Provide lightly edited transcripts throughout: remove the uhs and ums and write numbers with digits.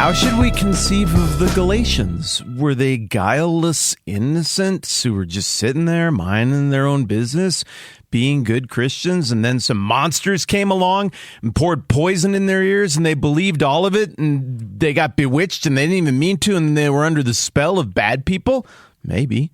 How should we conceive of the Galatians? Were they guileless innocents who were just sitting there minding their own business, being good Christians, and then some monsters came along and poured poison in their ears and they believed all of it and they got bewitched and they didn't even mean to and they were under the spell of bad people? Maybe.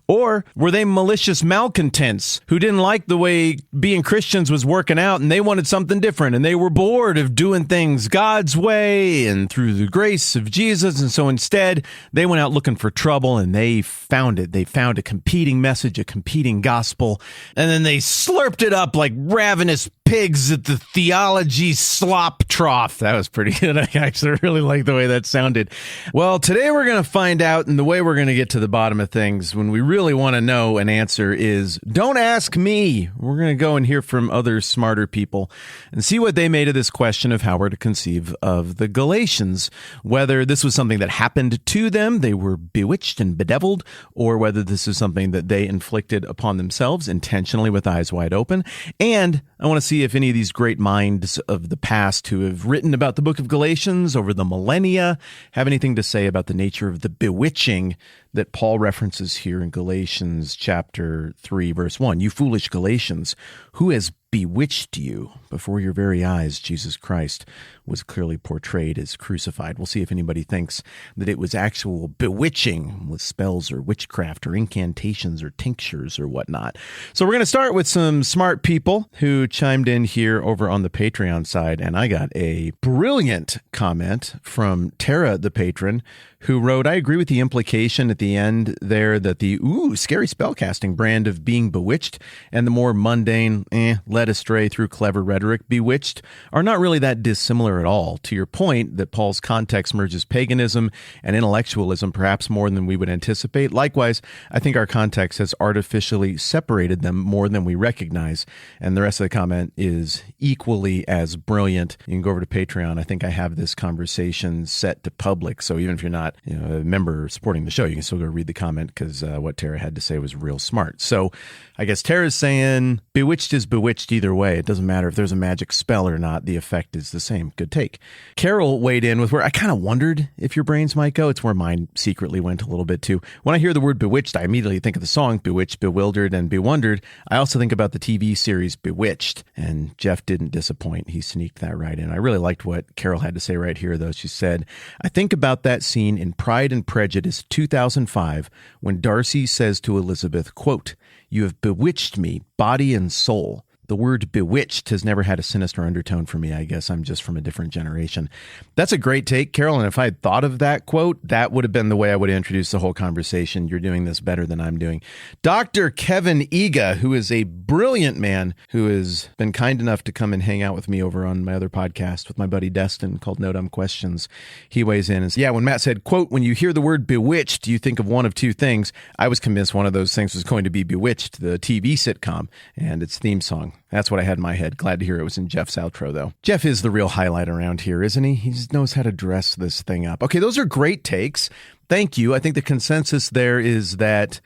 Or were they malicious malcontents who didn't like the way being Christians was working out and they wanted something different and they were bored of doing things God's way and through the grace of Jesus, and so instead they went out looking for trouble and they found it. They found a competing message, a competing gospel, and then they slurped it up like ravenous pigs at the theology slop trough. That was pretty good. I actually really like the way that sounded. Well, today we're going to find out, and the way we're going to get to the bottom of things when we really want to know an answer is, don't ask me. We're going to go and hear from other smarter people and see what they made of this question of how we're to conceive of the Galatians, whether this was something that happened to them, they were bewitched and bedeviled, or whether this is something that they inflicted upon themselves intentionally with eyes wide open. And I want to see if any of these great minds of the past who have written about the book of Galatians over the millennia have anything to say about the nature of the bewitching that Paul references here in Galatians chapter 3, verse 1. You foolish Galatians, who has bewitched you? Before your very eyes, Jesus Christ was clearly portrayed as crucified. We'll see if anybody thinks that it was actual bewitching with spells or witchcraft or incantations or tinctures or whatnot. So we're going to start with some smart people who chimed in here over on the Patreon side, and I got a brilliant comment from Tara, the patron, who wrote, I agree with the implication at the end there that the scary spellcasting brand of being bewitched and the more mundane, led astray through clever rhetoric, bewitched, are not really that dissimilar at all. To your point that Paul's context merges paganism and intellectualism perhaps more than we would anticipate. Likewise, I think our context has artificially separated them more than we recognize. And the rest of the comment is equally as brilliant. You can go over to Patreon. I think I have this conversation set to public. So even if you're not a member supporting the show, you can still go read the comment because what Tara had to say was real smart. So I guess Tara's saying bewitched is bewitched either way. It doesn't matter if there's a magic spell or not. The effect is the same. Good take. Carol weighed in with where I kind of wondered if your brains might go. It's where mine secretly went a little bit too. When I hear the word bewitched, I immediately think of the song Bewitched, Bewildered, and Bewondered. I also think about the TV series Bewitched, and Jeff didn't disappoint. He sneaked that right in. I really liked what Carol had to say right here, though. She said, I think about that scene in Pride and Prejudice 2005 when Darcy says to Elizabeth, quote, you have bewitched me, body and soul. The word bewitched has never had a sinister undertone for me. I guess I'm just from a different generation. That's a great take, Carol. And if I had thought of that quote, that would have been the way I would have introduced the whole conversation. You're doing this better than I'm doing. Dr. Kevin Iga, who is a brilliant man who has been kind enough to come and hang out with me over on my other podcast with my buddy Destin called No Dumb Questions. He weighs in and says, when Matt said, quote, when you hear the word bewitched, you think of one of two things. I was convinced one of those things was going to be Bewitched, the TV sitcom, and its theme song. That's what I had in my head. Glad to hear it was in Jeff's outro, though. Jeff is the real highlight around here, isn't he? He just knows how to dress this thing up. Okay, those are great takes. Thank you. I think the consensus there is that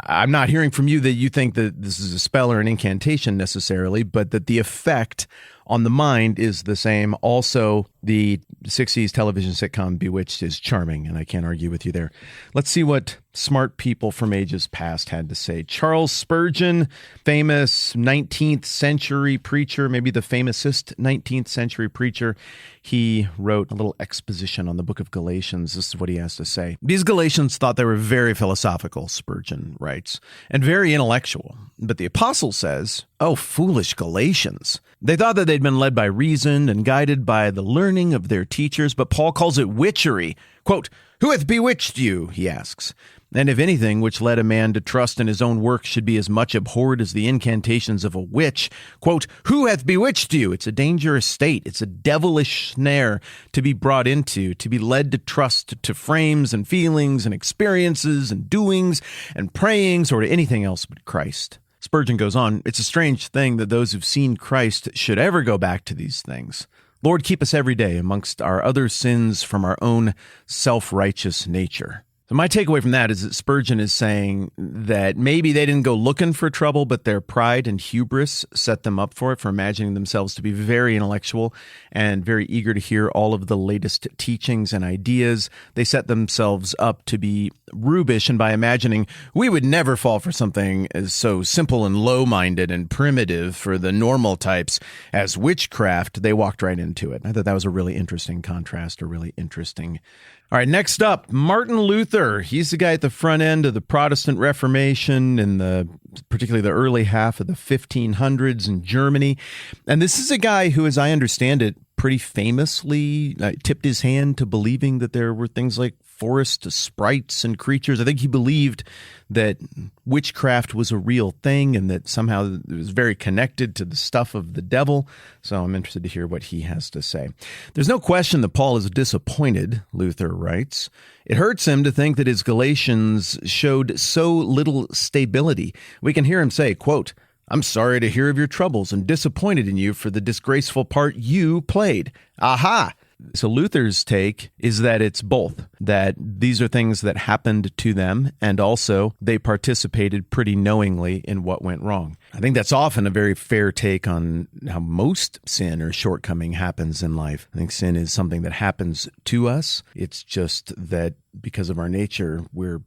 I'm not hearing from you that you think that this is a spell or an incantation necessarily, but that the effect on the mind is the same. Also, the 60s television sitcom Bewitched is charming, and I can't argue with you there. Let's see what smart people from ages past had to say. Charles Spurgeon, famous 19th century preacher, maybe the famousest 19th century preacher. He wrote a little exposition on the book of Galatians. This is what he has to say. These Galatians thought they were very philosophical, Spurgeon writes, and very intellectual. But the apostle says, oh, foolish Galatians. They thought that they'd been led by reason and guided by the learning of their teachers, but Paul calls it witchery. Quote, who hath bewitched you, he asks. And if anything which led a man to trust in his own work should be as much abhorred as the incantations of a witch, quote, who hath bewitched you? It's a dangerous state. It's a devilish snare to be brought into, to be led to trust to frames and feelings and experiences and doings and prayings or to anything else but Christ. Spurgeon goes on, it's a strange thing that those who've seen Christ should ever go back to these things. Lord, keep us every day amongst our other sins from our own self-righteous nature. So my takeaway from that is that Spurgeon is saying that maybe they didn't go looking for trouble, but their pride and hubris set them up for it, for imagining themselves to be very intellectual and very eager to hear all of the latest teachings and ideas. They set themselves up to be rubish, and by imagining we would never fall for something as so simple and low-minded and primitive for the normal types as witchcraft, they walked right into it. I thought that was a really interesting contrast, a really interesting. All right, next up, Martin Luther. He's the guy at the front end of the Protestant Reformation in particularly the early half of the 1500s in Germany. And this is a guy who, as I understand it, pretty famously tipped his hand to believing that there were things like forest sprites and creatures. I think he believed that witchcraft was a real thing and that somehow it was very connected to the stuff of the devil. So I'm interested to hear what he has to say. There's no question that Paul is disappointed, Luther writes. It hurts him to think that his Galatians showed so little stability. We can hear him say, quote, "I'm sorry to hear of your troubles and disappointed in you for the disgraceful part you played." Aha! So Luther's take is that it's both, that these are things that happened to them, and also they participated pretty knowingly in what went wrong. I think that's often a very fair take on how most sin or shortcoming happens in life. I think sin is something that happens to us. It's just that because of our nature, I'm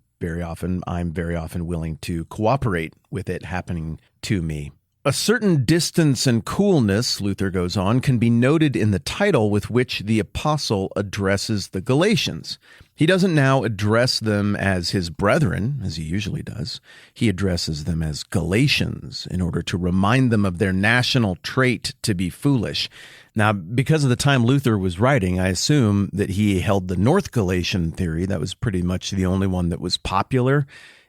very often willing to cooperate with it happening to me. A certain distance and coolness, Luther goes on, can be noted in the title with which the apostle addresses the Galatians. He doesn't now address them as his brethren, as he usually does. He addresses them as Galatians in order to remind them of their national trait to be foolish. Now, because of the time Luther was writing, I assume that he held the North Galatian theory. That was pretty much the only one that was popular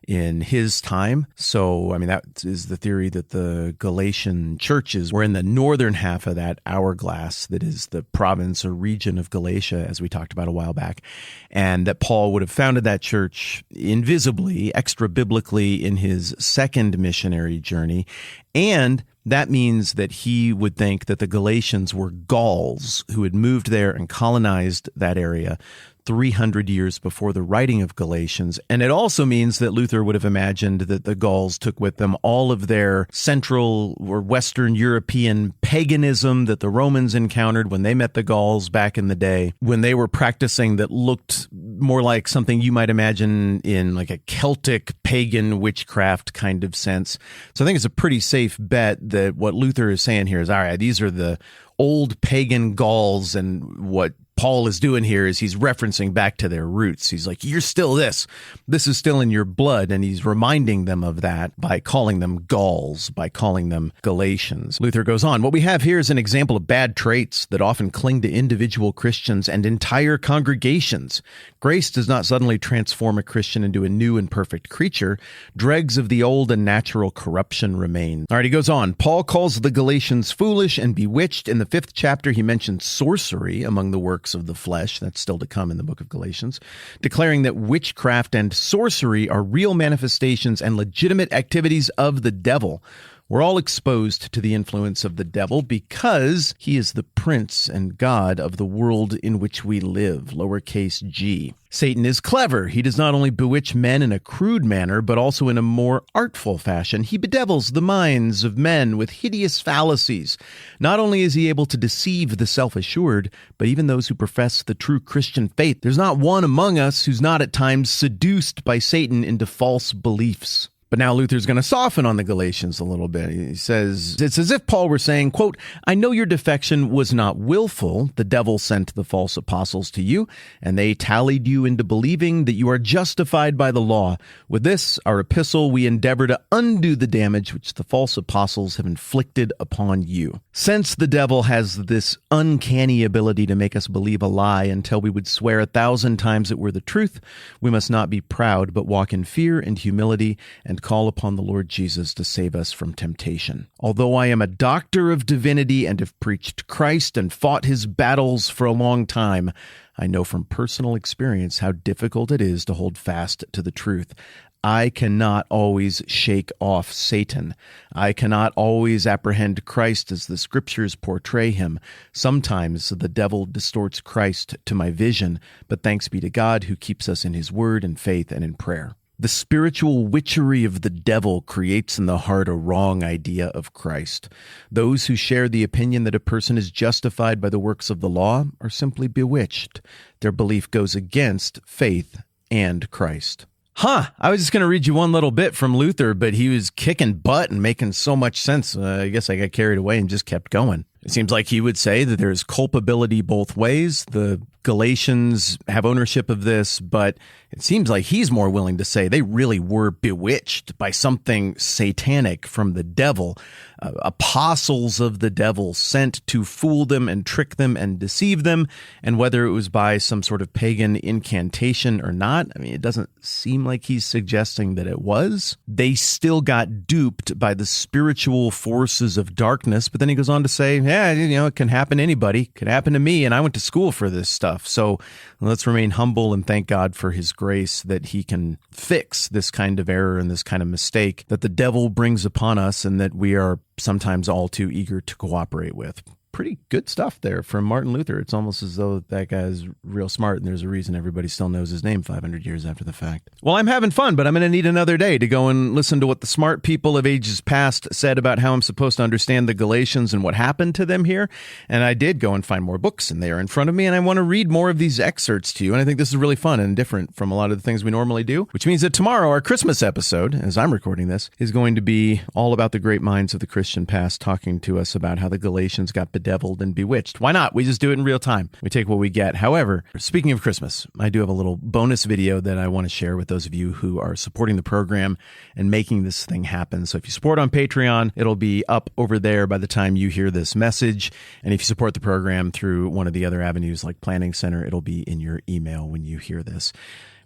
in his time. So, that is the theory that the Galatian churches were in the northern half of that hourglass that is the province or region of Galatia, as we talked about a while back, and that Paul would have founded that church invisibly, extra-biblically in his second missionary journey, and that means that he would think that the Galatians were Gauls who had moved there and colonized that area 300 years before the writing of Galatians. And it also means that Luther would have imagined that the Gauls took with them all of their Central or Western European paganism that the Romans encountered when they met the Gauls back in the day, when they were practicing that looked more like something you might imagine in like a Celtic pagan witchcraft kind of sense. So I think it's a pretty safe bet that what Luther is saying here is, all right, these are the old pagan Gauls, and what Paul is doing here is he's referencing back to their roots. He's like, you're still this. This is still in your blood. And he's reminding them of that by calling them Gauls, by calling them Galatians. Luther goes on, what we have here is an example of bad traits that often cling to individual Christians and entire congregations. Grace does not suddenly transform a Christian into a new and perfect creature. Dregs of the old and natural corruption remain. All right, he goes on. Paul calls the Galatians foolish and bewitched. In the 5th chapter, he mentions sorcery among the works of the flesh. That's still to come in the book of Galatians, declaring that witchcraft and sorcery are real manifestations and legitimate activities of the devil. We're all exposed to the influence of the devil because he is the prince and god of the world in which we live, lowercase g. Satan is clever. He does not only bewitch men in a crude manner, but also in a more artful fashion. He bedevils the minds of men with hideous fallacies. Not only is he able to deceive the self-assured, but even those who profess the true Christian faith. There's not one among us who's not at times seduced by Satan into false beliefs. But now Luther's going to soften on the Galatians a little bit. He says, it's as if Paul were saying, quote, I know your defection was not willful. The devil sent the false apostles to you, and they tallied you into believing that you are justified by the law. With this, our epistle, we endeavor to undo the damage which the false apostles have inflicted upon you. Since the devil has this uncanny ability to make us believe a lie until we would swear 1,000 times it were the truth, we must not be proud, but walk in fear and humility and call upon the Lord Jesus to save us from temptation. Although I am a doctor of divinity and have preached Christ and fought his battles for a long time, I know from personal experience how difficult it is to hold fast to the truth. I cannot always shake off Satan. I cannot always apprehend Christ as the scriptures portray him. Sometimes the devil distorts Christ to my vision, but thanks be to God who keeps us in his word and faith and in prayer. The spiritual witchery of the devil creates in the heart a wrong idea of Christ. Those who share the opinion that a person is justified by the works of the law are simply bewitched. Their belief goes against faith and Christ. I was just going to read you one little bit from Luther, but he was kicking butt and making so much sense. I guess I got carried away and just kept going. It seems like he would say that there's culpability both ways. The Galatians have ownership of this, but it seems like he's more willing to say they really were bewitched by something satanic from the devil, apostles of the devil sent to fool them and trick them and deceive them. And whether it was by some sort of pagan incantation or not, I mean, it doesn't seem like he's suggesting that it was. They still got duped by the spiritual forces of darkness. But then he goes on to say, yeah, it can happen to anybody. It could happen to me. And I went to school for this stuff. So let's remain humble and thank God for his grace that he can fix this kind of error and this kind of mistake that the devil brings upon us and that we are sometimes all too eager to cooperate with. Pretty good stuff there from Martin Luther. It's almost as though that guy's real smart and there's a reason everybody still knows his name 500 years after the fact. Well, I'm having fun, but I'm going to need another day to go and listen to what the smart people of ages past said about how I'm supposed to understand the Galatians and what happened to them here. And I did go and find more books, and they are in front of me, and I want to read more of these excerpts to you. And I think this is really fun and different from a lot of the things we normally do, which means that tomorrow, our Christmas episode, as I'm recording this, is going to be all about the great minds of the Christian past talking to us about how the Galatians got bedeviled and bewitched. Why not? We just do it in real time. We take what we get. However, speaking of Christmas, I do have a little bonus video that I want to share with those of you who are supporting the program and making this thing happen. So if you support on Patreon, it'll be up over there by the time you hear this message. And if you support the program through one of the other avenues like Planning Center, it'll be in your email when you hear this.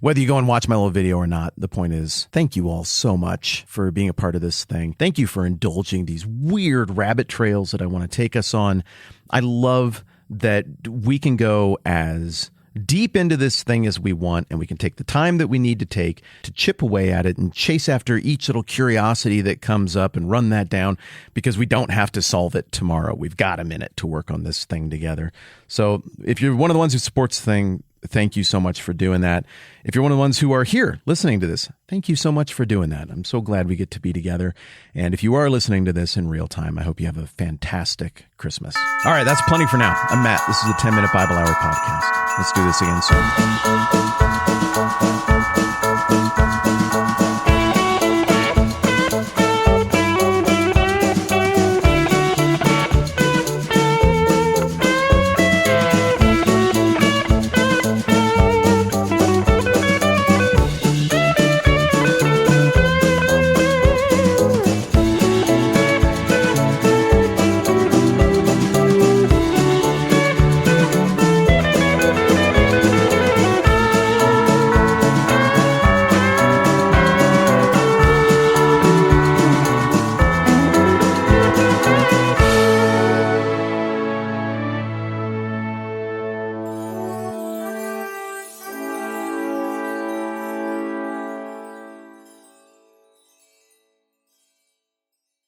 Whether you go and watch my little video or not, the point is, thank you all so much for being a part of this thing. Thank you for indulging these weird rabbit trails that I want to take us on. I love that we can go as deep into this thing as we want, and we can take the time that we need to take to chip away at it and chase after each little curiosity that comes up and run that down, because we don't have to solve it tomorrow. We've got a minute to work on this thing together. So if you're one of the ones who supports the thing, thank you so much for doing that. If you're one of the ones who are here listening to this, thank you so much for doing that. I'm so glad we get to be together. And if you are listening to this in real time, I hope you have a fantastic Christmas. All right, that's plenty for now. I'm Matt. This is a 10-Minute Bible Hour podcast. Let's do this again soon.